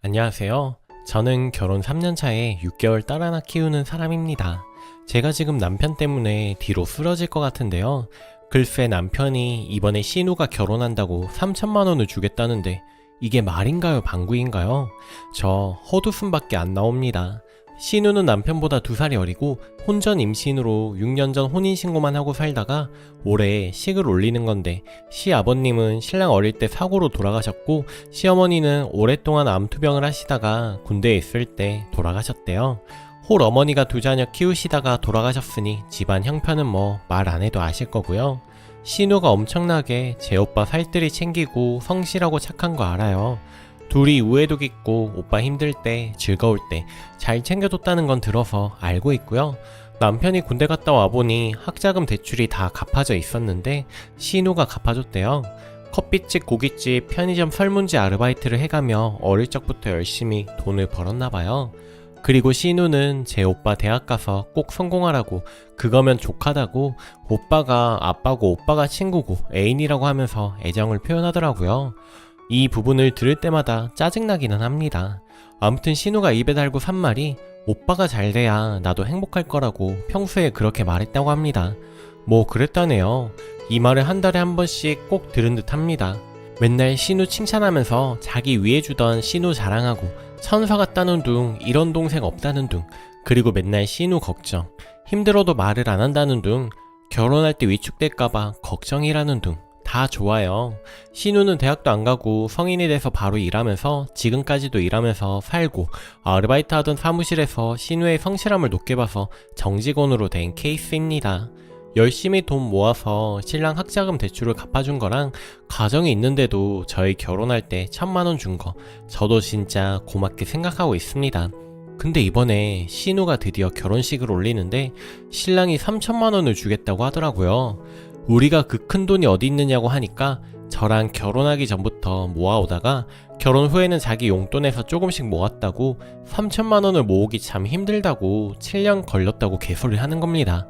안녕하세요. 저는 결혼 3년 차에 6개월 딸 하나 키우는 사람입니다. 제가 지금 남편 때문에 뒤로 쓰러질 것 같은데요. 글쎄 남편이 이번에 신우가 결혼한다고 3천만 원을 주겠다는데 이게 말인가요, 방구인가요? 저 헛웃음밖에 안 나옵니다. 신우는 남편보다 2살이 어리고 혼전 임신으로 6년 전 혼인신고만 하고 살다가 올해 식을 올리는 건데, 시아버님은 신랑 어릴 때 사고로 돌아가셨고 시어머니는 오랫동안 암투병을 하시다가 군대에 있을 때 돌아가셨대요. 홀어머니가 2자녀 키우시다가 돌아가셨으니 집안 형편은 뭐 말 안 해도 아실 거고요. 신우가 엄청나게 제 오빠 살뜰히 챙기고 성실하고 착한 거 알아요. 둘이 우애도 깊고 오빠 힘들 때 즐거울 때 잘 챙겨줬다는 건 들어서 알고 있고요. 남편이 군대 갔다 와보니 학자금 대출이 다 갚아져 있었는데 신우가 갚아줬대요. 커피집, 고깃집, 편의점 설문지 아르바이트를 해가며 어릴 적부터 열심히 돈을 벌었나봐요. 그리고 신우는 제 오빠 대학 가서 꼭 성공하라고, 그거면 족하다고 오빠가 아빠고 오빠가 친구고 애인이라고 하면서 애정을 표현하더라고요. 이 부분을 들을 때마다 짜증나기는 합니다. 아무튼 신우가 입에 달고 산 말이 오빠가 잘 돼야 나도 행복할 거라고 평소에 그렇게 말했다고 합니다. 뭐 그랬다네요. 이 말을 한 달에 한 번씩 꼭 들은 듯 합니다. 맨날 신우 칭찬하면서 자기 위해주던 신우 자랑하고 천사 같다는 둥, 이런 동생 없다는 둥, 그리고 맨날 신우 걱정, 힘들어도 말을 안 한다는 둥, 결혼할 때 위축될까봐 걱정이라는 둥, 다 좋아요. 신우는 대학도 안 가고 성인이 돼서 바로 일하면서 지금까지도 일하면서 살고, 아르바이트 하던 사무실에서 신우의 성실함을 높게 봐서 정직원으로 된 케이스입니다. 열심히 돈 모아서 신랑 학자금 대출을 갚아준 거랑 가정이 있는데도 저희 결혼할 때 1,000만 원 준 거, 저도 진짜 고맙게 생각하고 있습니다. 근데 이번에 신우가 드디어 결혼식을 올리는데 신랑이 3천만 원을 주겠다고 하더라고요. 우리가 그 큰 돈이 어디 있느냐고 하니까 저랑 결혼하기 전부터 모아오다가 결혼 후에는 자기 용돈에서 조금씩 모았다고 3천만 원을 모으기 참 힘들다고 7년 걸렸다고 개소리를 하는 겁니다.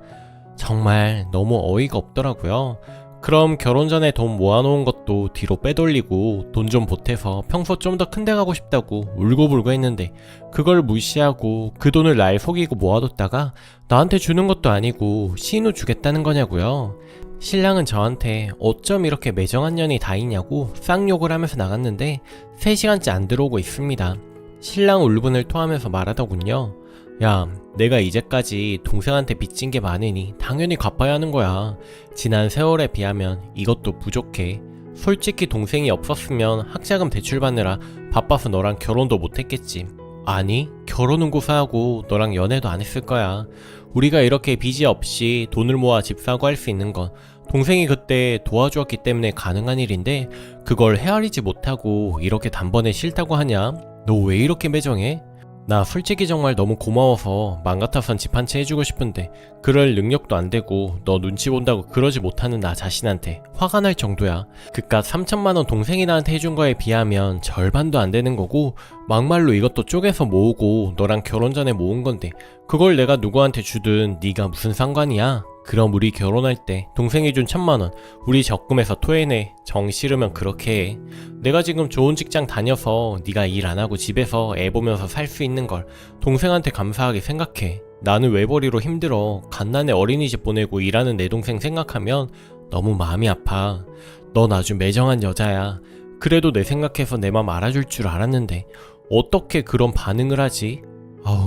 정말 너무 어이가 없더라고요. 그럼 결혼 전에 돈 모아놓은 것도 뒤로 빼돌리고 돈 좀 보태서 평소 좀 더 큰데 가고 싶다고 울고불고 했는데, 그걸 무시하고 그 돈을 날 속이고 모아뒀다가 나한테 주는 것도 아니고 신우 주겠다는 거냐고요. 신랑은 저한테 어쩜 이렇게 매정한 년이 다 있냐고 쌍욕을 하면서 나갔는데 3시간째 안 들어오고 있습니다. 신랑 울분을 토하면서 말하더군요. 야, 내가 이제까지 동생한테 빚진 게 많으니 당연히 갚아야 하는 거야. 지난 세월에 비하면 이것도 부족해. 솔직히 동생이 없었으면 학자금 대출 받느라 바빠서 너랑 결혼도 못했겠지. 아니, 결혼은 고사하고 너랑 연애도 안 했을 거야. 우리가 이렇게 빚이 없이 돈을 모아 집 사고 할 수 있는 건 동생이 그때 도와주었기 때문에 가능한 일인데, 그걸 헤아리지 못하고 이렇게 단번에 싫다고 하냐? 너 왜 이렇게 매정해? 나 솔직히 정말 너무 고마워서 맘 같아선 집 한 채 해주고 싶은데 그럴 능력도 안 되고 너 눈치 본다고 그러지 못하는 나 자신한테 화가 날 정도야. 그깟 3천만 원 동생이 나한테 해준 거에 비하면 절반도 안 되는 거고, 막말로 이것도 쪼개서 모으고 너랑 결혼 전에 모은 건데 그걸 내가 누구한테 주든 네가 무슨 상관이야? 그럼 우리 결혼할 때 동생이 준 1,000만 원 우리 적금에서 토해내. 정 싫으면 그렇게 해. 내가 지금 좋은 직장 다녀서 네가 일 안 하고 집에서 애 보면서 살 수 있는 걸 동생한테 감사하게 생각해. 나는 외벌이로 힘들어 갓난애 어린이집 보내고 일하는 내 동생 생각하면 너무 마음이 아파. 넌 아주 매정한 여자야. 그래도 내 생각해서 내 맘 알아줄 줄 알았는데 어떻게 그런 반응을 하지?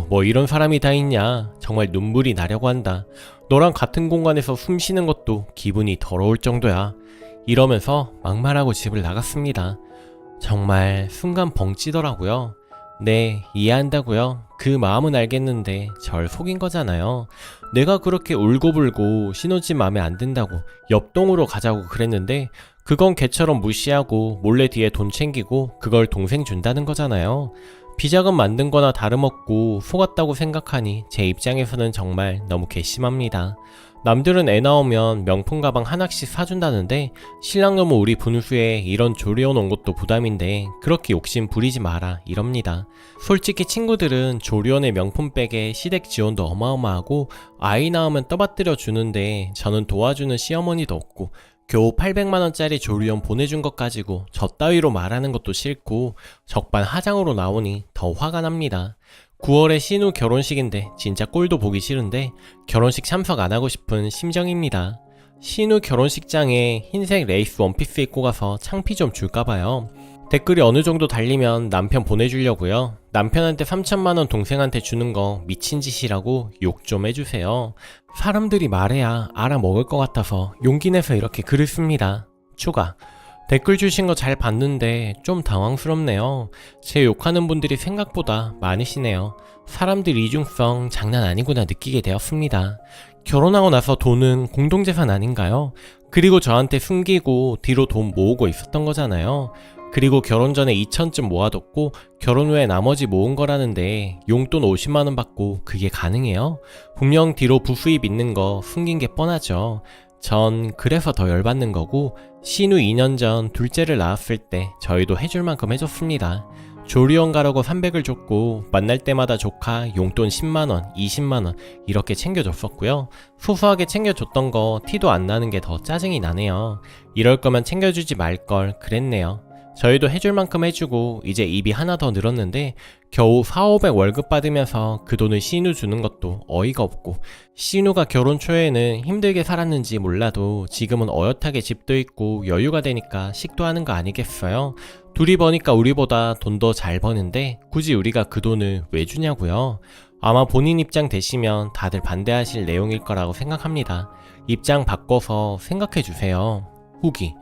뭐 이런 사람이 다 있냐. 정말 눈물이 나려고 한다. 너랑 같은 공간에서 숨 쉬는 것도 기분이 더러울 정도야. 이러면서 막말하고 집을 나갔습니다. 정말 순간 벙찌더라고요. 네, 이해한다고요. 그 마음은 알겠는데 절 속인 거잖아요. 내가 그렇게 울고불고 신혼집 맘에 안 든다고 옆동으로 가자고 그랬는데 그건 걔처럼 무시하고 몰래 뒤에 돈 챙기고 그걸 동생 준다는 거잖아요. 비자금 만든 거나 다름없고 속았다고 생각하니 제 입장에서는 정말 너무 괘씸합니다. 남들은 애 나오면 명품 가방 하나씩 사준다는데 신랑 너무 우리 분수에 이런 조리해놓은 것도 부담인데 그렇게 욕심 부리지 마라 이럽니다. 솔직히 친구들은 조리원의 명품백에 시댁 지원도 어마어마하고 아이 낳으면 떠받들여 주는데 저는 도와주는 시어머니도 없고 겨우 800만원짜리 조리원 보내준 것 가지고 저 따위로 말하는 것도 싫고 적반하장으로 나오니 더 화가 납니다. 9월에 신우 결혼식인데 진짜 꼴도 보기 싫은데 결혼식 참석 안 하고 싶은 심정입니다. 신우 결혼식장에 흰색 레이스 원피스 입고 가서 창피 좀 줄까봐요. 댓글이 어느 정도 달리면 남편 보내주려고요. 남편한테 3천만원 동생한테 주는 거 미친 짓이라고 욕 좀 해주세요. 사람들이 말해야 알아먹을 것 같아서 용기 내서 이렇게 글을 씁니다. 추가. 댓글 주신 거 잘 봤는데 좀 당황스럽네요. 제 욕하는 분들이 생각보다 많으시네요. 사람들 이중성 장난 아니구나 느끼게 되었습니다. 결혼하고 나서 돈은 공동재산 아닌가요? 그리고 저한테 숨기고 뒤로 돈 모으고 있었던 거잖아요. 그리고 결혼 전에 2천쯤 모아뒀고 결혼 후에 나머지 모은 거라는데 용돈 50만원 받고 그게 가능해요? 분명 뒤로 부수입 있는 거 숨긴 게 뻔하죠. 전 그래서 더 열받는 거고 신우 2년 전 둘째를 낳았을 때 저희도 해줄 만큼 해줬습니다. 조리원 가라고 300을 줬고 만날 때마다 조카 용돈 10만원, 20만원 이렇게 챙겨줬었고요. 소소하게 챙겨줬던 거 티도 안 나는 게 더 짜증이 나네요. 이럴 거면 챙겨주지 말걸 그랬네요. 저희도 해줄 만큼 해주고 이제 입이 하나 더 늘었는데 겨우 4,500 월급 받으면서 그 돈을 신우 주는 것도 어이가 없고 신우가 결혼 초에는 힘들게 살았는지 몰라도 지금은 어엿하게 집도 있고 여유가 되니까 식도하는 거 아니겠어요? 둘이 버니까 우리보다 돈 더 잘 버는데 굳이 우리가 그 돈을 왜 주냐고요? 아마 본인 입장 되시면 다들 반대하실 내용일 거라고 생각합니다. 입장 바꿔서 생각해주세요. 후기.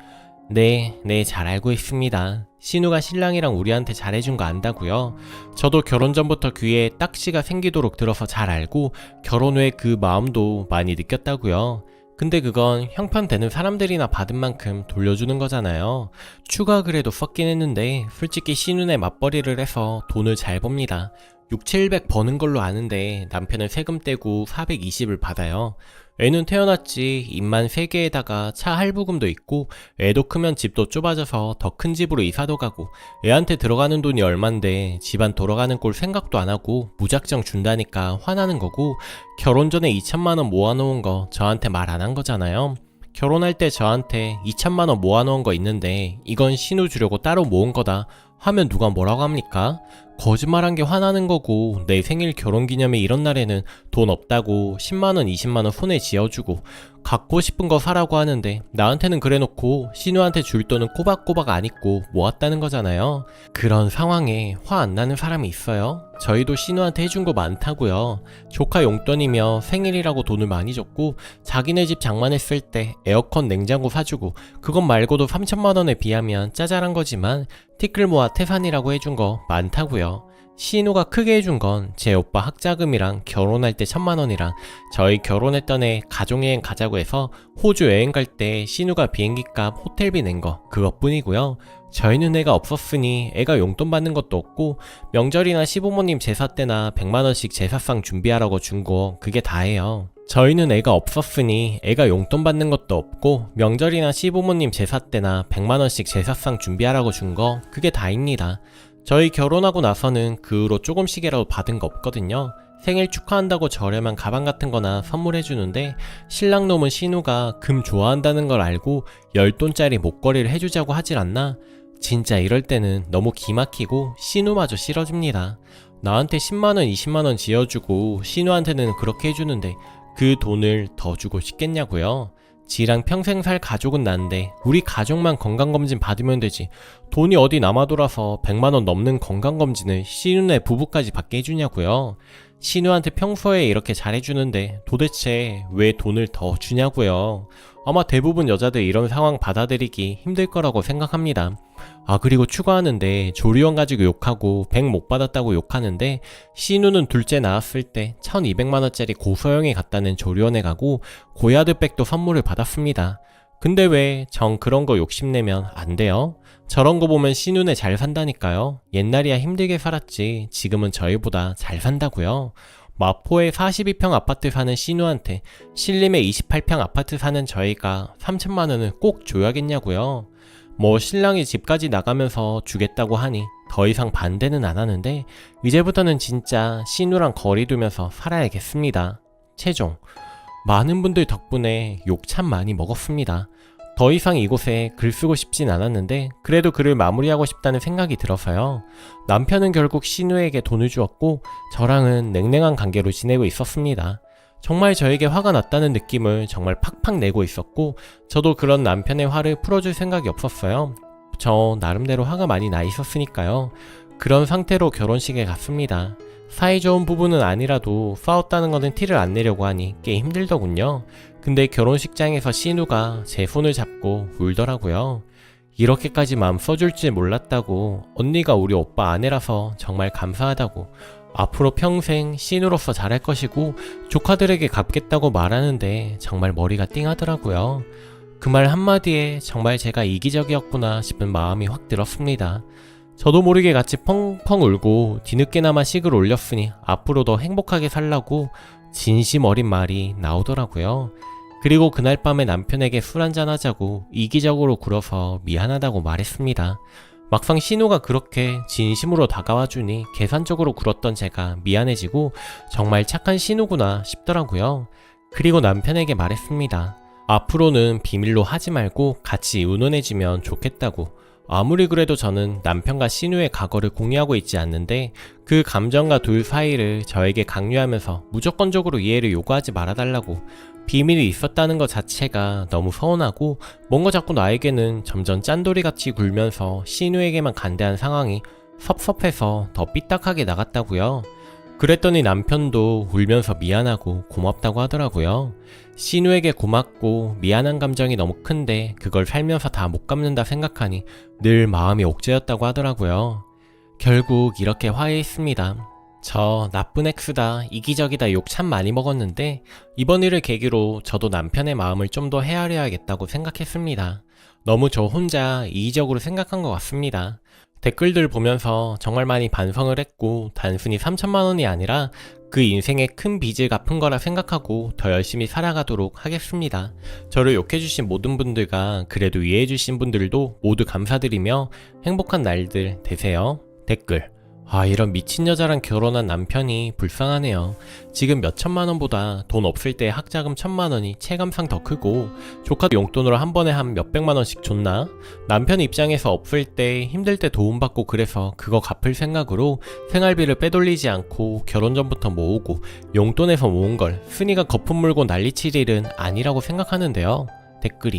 네, 잘 알고 있습니다. 신우가 신랑이랑 우리한테 잘해준 거 안다고요? 저도 결혼 전부터 귀에 딱지가 생기도록 들어서 잘 알고 결혼 후에 그 마음도 많이 느꼈다고요. 근데 그건 형편되는 사람들이나 받은 만큼 돌려주는 거잖아요. 추가 그래도 썼긴 했는데 솔직히 신우네 맞벌이를 해서 돈을 잘 법니다. 6,700 버는 걸로 아는데 남편은 세금 떼고 420을 받아요. 애는 태어났지 입만 3개에다가 차 할부금도 있고 애도 크면 집도 좁아져서 더 큰 집으로 이사도 가고 애한테 들어가는 돈이 얼만데 집안 돌아가는 꼴 생각도 안 하고 무작정 준다니까 화나는 거고 결혼 전에 2천만원 모아놓은 거 저한테 말 안 한 거잖아요. 결혼할 때 저한테 2천만원 모아놓은 거 있는데 이건 신우 주려고 따로 모은 거다 하면 누가 뭐라고 합니까? 거짓말한 게 화나는 거고 내 생일 결혼기념일 이런 날에는 돈 없다고 10만원 20만원 손에 쥐어주고 갖고 싶은 거 사라고 하는데 나한테는 그래놓고 신우한테 줄 돈은 꼬박꼬박 안 있고 모았다는 거잖아요. 그런 상황에 화 안 나는 사람이 있어요? 저희도 신우한테 해준 거 많다고요. 조카 용돈이며 생일이라고 돈을 많이 줬고 자기네 집 장만했을 때 에어컨 냉장고 사주고 그것 말고도 3천만원에 비하면 짜잘한 거지만 티끌 모아 태산이라고 해준 거 많다고요. 신우가 크게 해준 건 제 오빠 학자금이랑 결혼할 때 1,000만원이랑 저희 결혼했던 애 가족여행 가자고 해서 호주 여행 갈 때 신우가 비행기값 호텔비 낸 거 그것뿐이고요. 저희는 애가 없었으니 애가 용돈 받는 것도 없고 명절이나 시부모님 제사 때나 100만원씩 제사상 준비하라고 준 거 그게 다예요. 저희는 애가 없었으니 애가 용돈 받는 것도 없고 명절이나 시부모님 제사 때나 100만원씩 제사상 준비하라고 준 거 그게 다입니다. 저희 결혼하고 나서는 그 후로 조금씩이라도 받은 거 없거든요. 생일 축하한다고 저렴한 가방 같은 거나 선물해주는데 신랑 놈은 신우가 금 좋아한다는 걸 알고 10돈짜리 목걸이를 해주자고 하질 않나? 진짜 이럴 때는 너무 기막히고 신우마저 싫어집니다. 나한테 10만원 20만원 지어주고 신우한테는 그렇게 해주는데 그 돈을 더 주고 싶겠냐고요? 지랑 평생 살 가족은 난데 우리 가족만 건강검진 받으면 되지 돈이 어디 남아돌아서 100만원 넘는 건강검진을 신우네 부부까지 받게 해주냐고요. 신우한테 평소에 이렇게 잘해주는데 도대체 왜 돈을 더 주냐고요. 아마 대부분 여자들 이런 상황 받아들이기 힘들 거라고 생각합니다. 아 그리고 추가하는데 조리원 가지고 욕하고 100 못 받았다고 욕하는데 신우는 둘째 낳았을 때 1,200만원짜리 고소형에 갔다는 조리원에 가고 고야드백도 선물을 받았습니다. 근데 왜 전 그런 거 욕심내면 안 돼요? 저런 거 보면 신우네 잘 산다니까요. 옛날이야 힘들게 살았지 지금은 저희보다 잘 산다고요. 마포에 42평 아파트 사는 신우한테 신림에 28평 아파트 사는 저희가 3천만원을 꼭 줘야겠냐고요. 뭐 신랑이 집까지 나가면서 주겠다고 하니 더 이상 반대는 안 하는데 이제부터는 진짜 신우랑 거리 두면서 살아야겠습니다. 최종. 많은 분들 덕분에 욕 참 많이 먹었습니다. 더 이상 이곳에 글 쓰고 싶진 않았는데 그래도 글을 마무리하고 싶다는 생각이 들어서요. 남편은 결국 신우에게 돈을 주었고 저랑은 냉랭한 관계로 지내고 있었습니다. 정말 저에게 화가 났다는 느낌을 정말 팍팍 내고 있었고 저도 그런 남편의 화를 풀어줄 생각이 없었어요. 저 나름대로 화가 많이 나 있었으니까요. 그런 상태로 결혼식에 갔습니다. 사이좋은 부부는 아니라도 싸웠다는 거는 티를 안 내려고 하니 꽤 힘들더군요. 근데 결혼식장에서 신우가 제 손을 잡고 울더라고요. 이렇게까지 마음 써줄 줄 몰랐다고, 언니가 우리 오빠 아내라서 정말 감사하다고, 앞으로 평생 신우로서 잘할 것이고 조카들에게 갚겠다고 말하는데 정말 머리가 띵하더라고요. 그 말 한마디에 정말 제가 이기적이었구나 싶은 마음이 확 들었습니다. 저도 모르게 같이 펑펑 울고 뒤늦게나마 식을 올렸으니 앞으로 더 행복하게 살라고 진심 어린 말이 나오더라고요. 그리고 그날 밤에 남편에게 술 한잔 하자고 이기적으로 굴어서 미안하다고 말했습니다. 막상 신우가 그렇게 진심으로 다가와주니 계산적으로 굴었던 제가 미안해지고 정말 착한 신우구나 싶더라고요. 그리고 남편에게 말했습니다. 앞으로는 비밀로 하지 말고 같이 의논해주면 좋겠다고. 아무리 그래도 저는 남편과 신우의 과거를 공유하고 있지 않는데 그 감정과 둘 사이를 저에게 강요하면서 무조건적으로 이해를 요구하지 말아달라고, 비밀이 있었다는 것 자체가 너무 서운하고 뭔가 자꾸 나에게는 점점 짠돌이같이 굴면서 신우에게만 간대한 상황이 섭섭해서 더 삐딱하게 나갔다고요. 그랬더니 남편도 울면서 미안하고 고맙다고 하더라고요. 신우에게 고맙고 미안한 감정이 너무 큰데 그걸 살면서 다 못 갚는다 생각하니 늘 마음이 옥죄였다고 하더라고요. 결국 이렇게 화해했습니다. 저 나쁜 엑스다, 이기적이다 욕 참 많이 먹었는데 이번 일을 계기로 저도 남편의 마음을 좀 더 헤아려야겠다고 생각했습니다. 너무 저 혼자 이기적으로 생각한 것 같습니다. 댓글들 보면서 정말 많이 반성을 했고 단순히 3천만 원이 아니라 그 인생의 큰 빚을 갚은 거라 생각하고 더 열심히 살아가도록 하겠습니다. 저를 욕해주신 모든 분들과 그래도 이해해주신 분들도 모두 감사드리며 행복한 날들 되세요. 댓글: 이런 미친 여자랑 결혼한 남편이 불쌍하네요. 지금 몇 천만 원보다 돈 없을 때 학자금 1,000만 원이 체감상 더 크고 조카 용돈으로 한 번에 한 몇백만 원씩 줬나? 남편 입장에서 없을 때 힘들 때 도움받고 그래서 그거 갚을 생각으로 생활비를 빼돌리지 않고 결혼 전부터 모으고 용돈에서 모은 걸 순이가 거품 물고 난리칠 일은 아니라고 생각하는데요. 댓글이: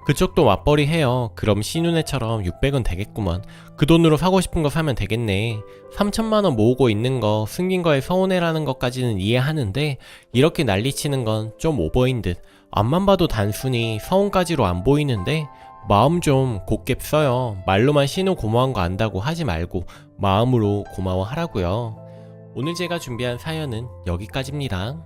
그쪽도 맞벌이 해요. 그럼 신우네처럼 600은 되겠구먼. 그 돈으로 사고 싶은 거 사면 되겠네. 3천만 원 모으고 있는 거 숨긴 거에 서운해라는 것까지는 이해하는데 이렇게 난리치는 건 좀 오버인 듯. 앞만 봐도 단순히 서운까지로 안 보이는데 마음 좀 곱게 써요. 말로만 신우 고마운 거 안다고 하지 말고 마음으로 고마워하라고요. 오늘 제가 준비한 사연은 여기까지입니다.